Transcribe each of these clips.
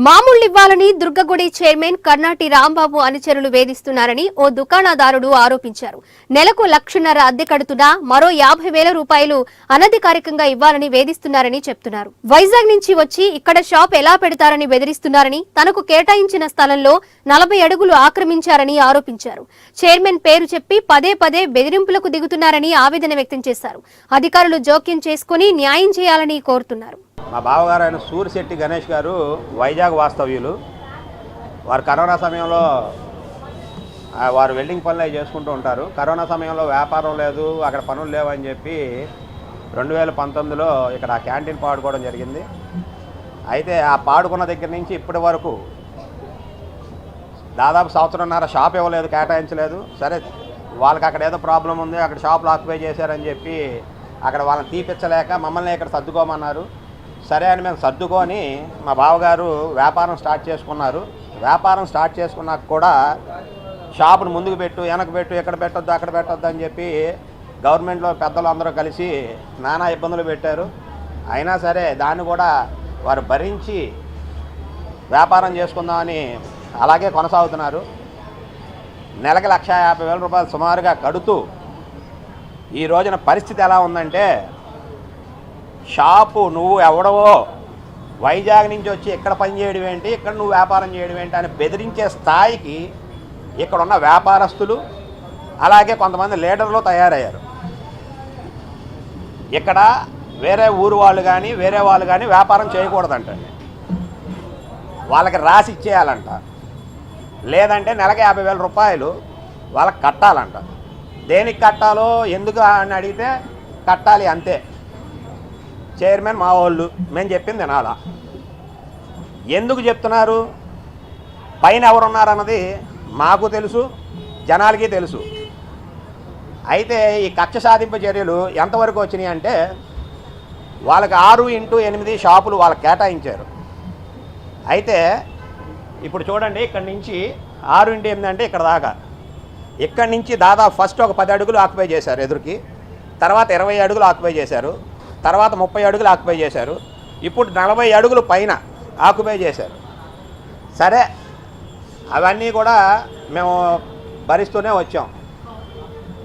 మామూలు ఇవ్వాలని దుర్గగుడి చైర్మన్ కర్నాటి రాంబాబు అనుచరులు వేధిస్తున్నారని ఓ దుకాణదారుడు ఆరోపించారు. నెలకు 1,50,000 అద్దె కడుతున్నా మరో 50,000 రూపాయలు అనధికారికంగా ఇవ్వాలని వేధిస్తున్నారని చెప్తున్నారు. వైజాగ్ నుంచి వచ్చి ఇక్కడ షాప్ ఎలా పెడతారని బెదిరిస్తున్నారని, తనకు కేటాయించిన స్థలంలో 40 అడుగులు ఆక్రమించారని ఆరోపించారు. చైర్మన్ పేరు చెప్పి పదే పదే బెదిరింపులకు దిగుతున్నారని ఆవేదన వ్యక్తం చేశారు. అధికారులు జోక్యం చేసుకుని న్యాయం చేయాలని కోరుతున్నారు. మా బావగారు అయిన సూరిశెట్టి గణేష్ గారు వైజాగ్ వాస్తవ్యులు. వారు కరోనా సమయంలో వారు వెల్డింగ్ పనులు చేసుకుంటూ ఉంటారు. కరోనా సమయంలో వ్యాపారం లేదు, అక్కడ పనులు లేవని చెప్పి 2019లో ఇక్కడ ఆ క్యాంటీన్ పాడుకోవడం జరిగింది. అయితే ఆ పాడుకున్న దగ్గర నుంచి ఇప్పటి వరకు దాదాపు సంవత్సరంన్నర షాప్ ఇవ్వలేదు, కేటాయించలేదు. సరే, వాళ్ళకి అక్కడ ఏదో ప్రాబ్లం ఉంది, అక్కడ షాపులు ఆక్యుపై చేశారని చెప్పి అక్కడ వాళ్ళని తీపిచ్చలేక మమ్మల్ని ఇక్కడ సర్దుకోమన్నారు. సరే అని మేము సర్దుకొని మా బావగారు వ్యాపారం స్టార్ట్ చేసుకున్నారు. వ్యాపారం స్టార్ట్ చేసుకున్నాక కూడా షాపును ముందుకు పెట్టు, వెనక పెట్టు, ఎక్కడ పెట్టొద్దు అక్కడ పెట్టొద్దు అని చెప్పి గవర్నమెంట్లో పెద్దలు అందరూ కలిసి నానా ఇబ్బందులు పెట్టారు. అయినా సరే దాన్ని కూడా వారు భరించి వ్యాపారం చేసుకుందామని అలాగే కొనసాగుతున్నారు. నెలకి 1,50,000 రూపాయలు సుమారుగా కడుతూ ఈ రోజున పరిస్థితి ఎలా ఉందంటే, షాపు నువ్వు ఎవడవో వైజాగ్ నుంచి వచ్చి ఇక్కడ పని చేయడం ఏంటి, ఇక్కడ నువ్వు వ్యాపారం చేయడం ఏంటి అని బెదిరించే స్థాయికి ఇక్కడున్న వ్యాపారస్తులు అలాగే కొంతమంది లీడర్లు తయారయ్యారు. ఇక్కడ వేరే ఊరు వాళ్ళు కానీ వేరే వాళ్ళు కానీ వ్యాపారం చేయకూడదంట, వాళ్ళకి రాసి ఇచ్చేయాలంట. లేదంటే నెలకి 50,000 రూపాయలు వాళ్ళకి కట్టాలంట. దేనికి కట్టాలో ఎందుకు అని అడిగితే కట్టాలి అంతే. చైర్మన్ మా వాళ్ళు, మేము చెప్పింది వినాలా. ఎందుకు చెప్తున్నారు, పైన ఎవరున్నారన్నది మాకు తెలుసు, జనాలకి తెలుసు. అయితే ఈ కక్ష సాధింపు చర్యలు ఎంతవరకు వచ్చినాయి అంటే, వాళ్ళకి 6x8 షాపులు వాళ్ళకి కేటాయించారు. అయితే ఇప్పుడు చూడండి, ఇక్కడి నుంచి 6x8 అంటే ఇక్కడ దాకా, ఇక్కడి నుంచి దాదాపు ఫస్ట్ ఒక 10 అడుగులు ఆక్యుపై చేశారు ఎదురుకి, తర్వాత 20 అడుగులు ఆక్యుపై చేశారు, తర్వాత 30 అడుగులు ఆక్యుపై చేశారు, ఇప్పుడు 40 అడుగులు పైన ఆక్యుపై చేశారు. సరే, అవన్నీ కూడా మేము భరిస్తూనే వచ్చాం.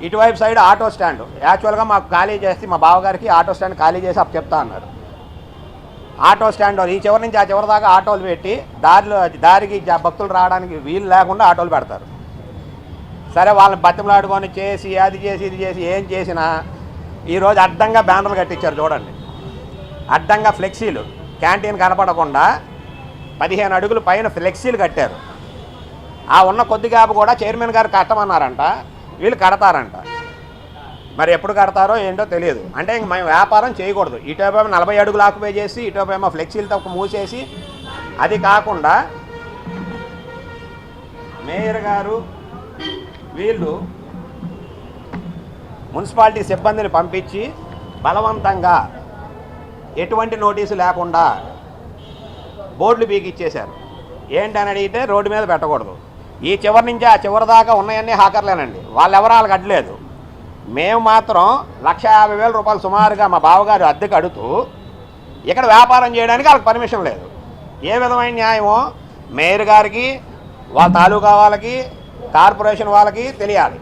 ఇటువైపు సైడ్ ఆటో స్టాండ్ యాక్చువల్గా మాకు ఖాళీ చేసి, మా బావగారికి ఆటో స్టాండ్ ఖాళీ చేసి అప్పు చెప్తా అన్నారు. ఆటో స్టాండ్ ఈ చివరి నుంచి ఆ చివరి దాకా ఆటోలు పెట్టి దారికి భక్తులు రావడానికి వీలు లేకుండా ఆటోలు పెడతారు. సరే, వాళ్ళని బతిమలాడుకొని చేసి అది చేసి ఇది చేసి ఏం చేసినా ఈరోజు అడ్డంగా బ్యానర్లు కట్టించారు. చూడండి, అడ్డంగా ఫ్లెక్సీలు, క్యాంటీన్ కనపడకుండా 15 అడుగులు పైన ఫ్లెక్సీలు కట్టారు. ఆ ఉన్న కొద్ది గ్యాప్ కూడా చైర్మన్ గారు కట్టమన్నారంట, వీళ్ళు కడతారంట. మరి ఎప్పుడు కడతారో ఏంటో తెలియదు. అంటే ఇంక మేము వ్యాపారం చేయకూడదు. ఇటువైపు 40 అడుగులు ఆక్యుపై చేసి, ఇటువైపు ఫ్లెక్సీలతో మూసేసి, అది కాకుండా మేయర్ గారు వీళ్ళు మున్సిపాలిటీ సిబ్బందిని పంపించి బలవంతంగా ఎటువంటి నోటీసు లేకుండా బోర్డులు బీకిచ్చేశారు. ఏంటని అడిగితే రోడ్డు మీద పెట్టకూడదు. ఈ చివరి నుంచి ఆ చివరి దాకా ఉన్నాయన్నీ హాకర్లేనండి, వాళ్ళు ఎవరు వాళ్ళకి అడ్డలేదు. మేము మాత్రం 1,50,000 రూపాయలు సుమారుగా మా బావగారు అద్దెకు అడుగుతూ ఇక్కడ వ్యాపారం చేయడానికి వాళ్ళకి పర్మిషన్ లేదు. ఏ విధమైన న్యాయమో మేయర్ గారికి, వాళ్ళ తాలూకా వాళ్ళకి, కార్పొరేషన్ వాళ్ళకి తెలియాలి.